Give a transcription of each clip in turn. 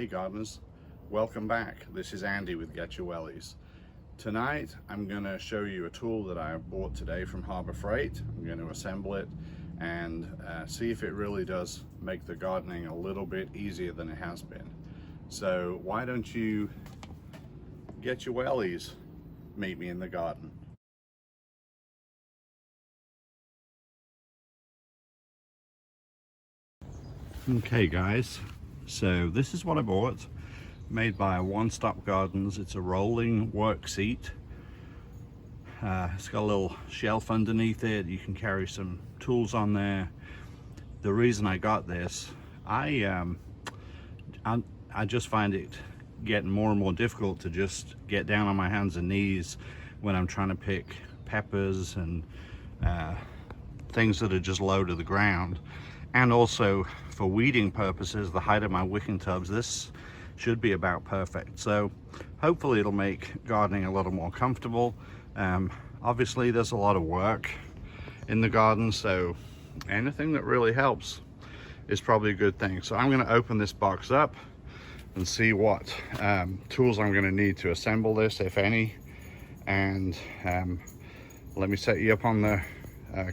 Hey gardeners, welcome back. This is Andy with Get Your Wellies. Tonight I'm going to show you a tool that I bought today from Harbor Freight. I'm going to assemble it and see if it really does make the gardening a little bit easier than it has been. So why don't you get your wellies, meet me in the garden. Okay guys, so this is what I bought, made by One Stop Gardens. It's a rolling work seat. It's got a little shelf underneath it. You can carry some tools on there. The reason I got this, I just find it getting more and more difficult to just get down on my hands and knees when I'm trying to pick peppers and things that are just low to the ground. And also for weeding purposes, the height of my wicking tubs, this should be about perfect. So hopefully it'll make gardening a little more comfortable. Obviously there's a lot of work in the garden, so anything that really helps is probably a good thing. So I'm going to open this box up and see what tools I'm going to need to assemble this, if any. And let me set you up on the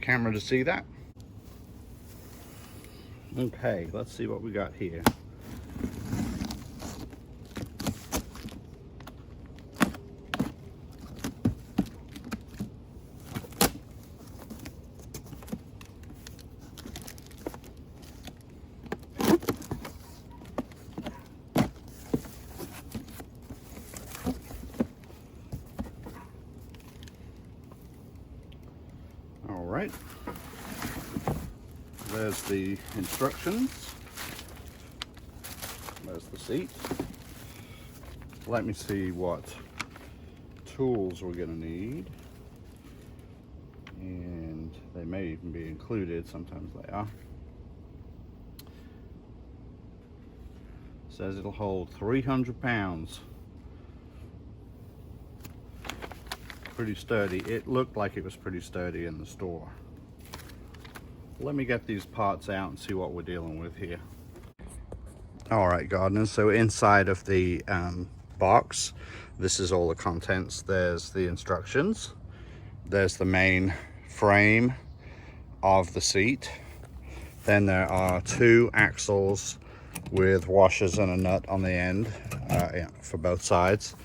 camera to see that. Okay, let's see what we got here. All right. There's the instructions. There's the seat. Let me see what tools we're going to need. And they may even be included. Sometimes they are. It says it'll hold 300 pounds. Pretty sturdy. It looked like it was pretty sturdy in the store. Let me get these parts out and see what we're dealing with here. All right, gardeners, so inside of the box, this is all the contents. There's the instructions. There's the main frame of the seat. Then there are two axles with washers and a nut on the end for both sides.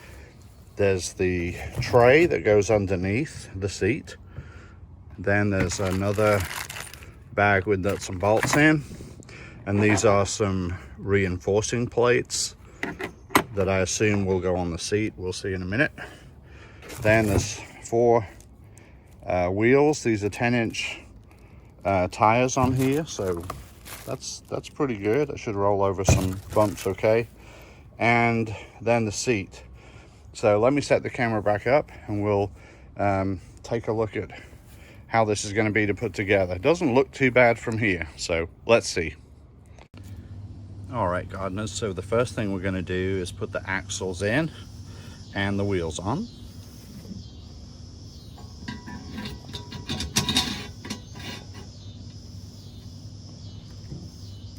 There's the tray that goes underneath the seat. Then there's another bag with nuts and bolts in, and these are some reinforcing plates that I assume will go on the seat. We'll see in a minute. Then there's four wheels. These are 10-inch tires on here, so that's pretty good. I should roll over some bumps okay. And then the seat. So let me set the camera back up and we'll take a look at how this is going to be to put together. It doesn't look too bad from here, so let's see. All right, gardeners, so the first thing we're going to do is put the axles in and the wheels on.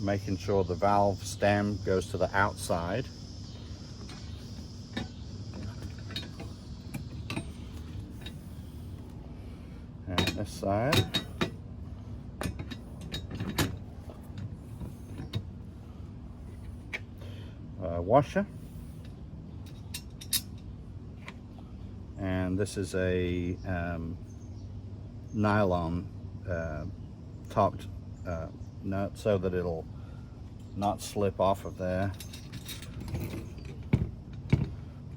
Making sure the valve stem goes to the outside. And this side. Washer. And this is a nylon topped nut so that it'll not slip off of there.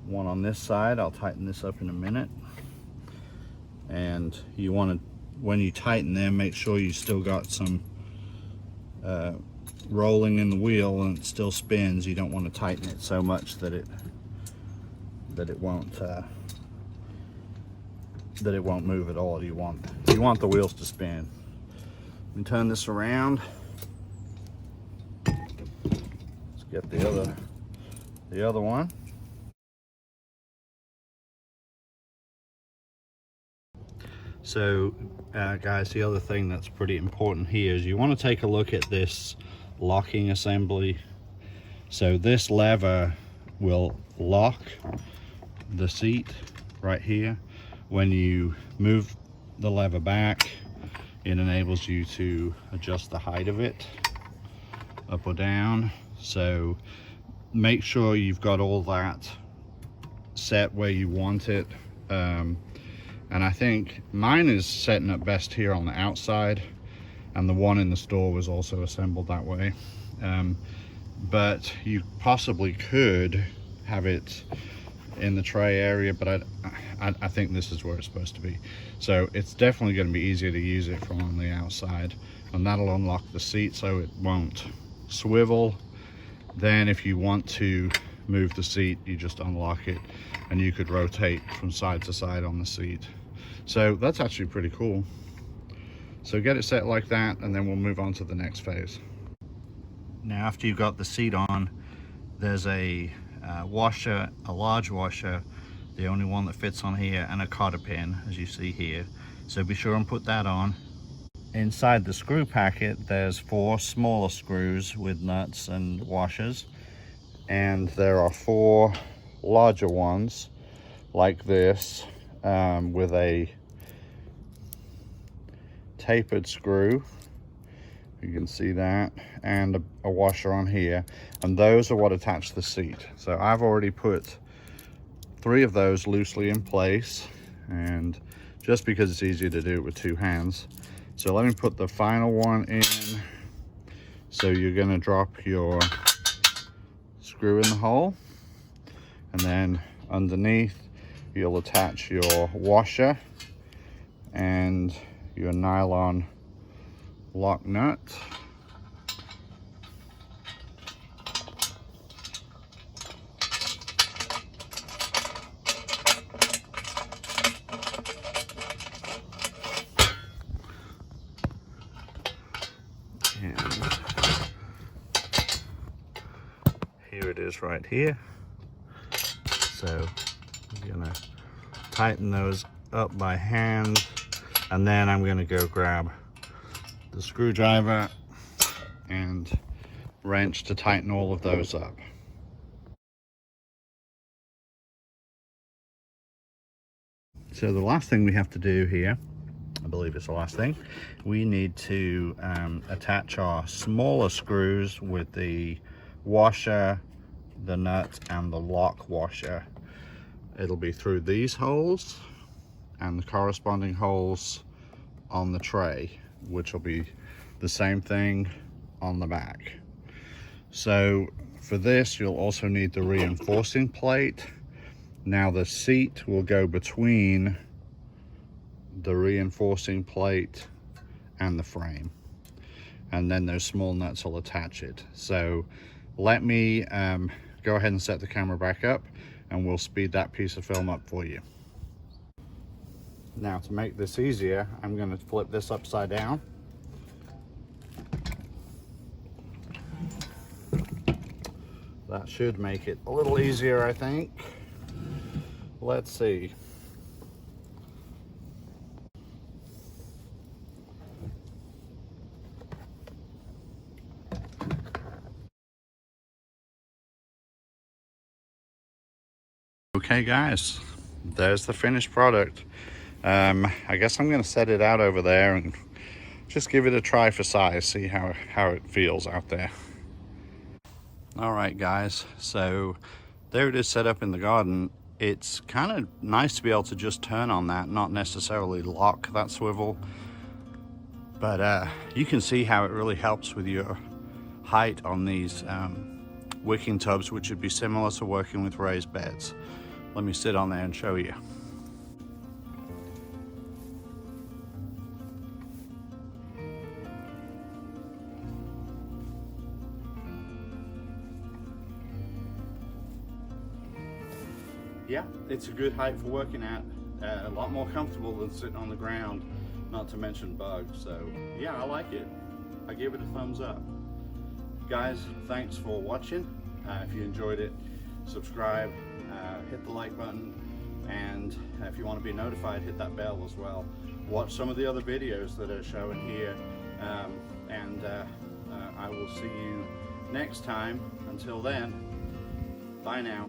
One on this side. I'll tighten this up in a minute. And you want to, when you tighten them, make sure you still got some rolling in the wheel and it still spins. You don't want to tighten it so much that it won't move at all. You want the wheels to spin. And turn this around. Let's get the other one. So guys, the other thing that's pretty important here is you want to take a look at this locking assembly. So this lever will lock the seat right here. When you move the lever back, it enables you to adjust the height of it up or down. So make sure you've got all that set where you want it. And I think mine is setting up best here on the outside, and the one in the store was also assembled that way. But you possibly could have it in the tray area, but I think this is where it's supposed to be. So it's definitely going to be easier to use it from on the outside, and that'll unlock the seat so it won't swivel. Then if you want to move the seat, you just unlock it and you could rotate from side to side on the seat. So that's actually pretty cool. So get it set like that, and then we'll move on to the next phase. Now after you've got the seat on, there's a washer, a large washer, the only one that fits on here, and a cotter pin, as you see here. So be sure and put that on. Inside the screw packet, there's 4 smaller screws with nuts and washers, and there are 4 larger ones like this, with a tapered screw. You can see that, and a washer on here, and those are what attach the seat. So I've already put 3 of those loosely in place, and just because it's easier to do it with 2 hands. So let me put the final one in. So you're going to drop your screw in the hole, and then underneath you'll attach your washer and your nylon lock nut. And here it is right here. So I'm gonna tighten those up by hand, and then I'm gonna go grab the screwdriver and wrench to tighten all of those up. So the last thing we have to do here, I believe it's the last thing, we need to attach our smaller screws with the washer, the nut, and the lock washer. It'll be through these holes and the corresponding holes on the tray, which will be the same thing on the back. So for this, you'll also need the reinforcing plate. Now the seat will go between the reinforcing plate and the frame, and then those small nuts will attach it. So let me go ahead and set the camera back up, and we'll speed that piece of film up for you. Now to make this easier, I'm going to flip this upside down. That should make it a little easier, I think. Let's see. Okay guys, there's the finished product. I guess I'm going to set it out over there and just give it a try for size, see how it feels out there. Alright guys, so there it is set up in the garden. It's kind of nice to be able to just turn on that, not necessarily lock that swivel. But you can see how it really helps with your height on these wicking tubs, which would be similar to working with raised beds. Let me sit on there and show you. Yeah, it's a good height for working at, a lot more comfortable than sitting on the ground, not to mention bugs. So yeah, I like it. I give it a thumbs up. Guys, thanks for watching. If you enjoyed it, subscribe, hit the like button, and if you want to be notified, hit that bell as well. Watch some of the other videos that are showing here, and I will see you next time. Until then, bye now.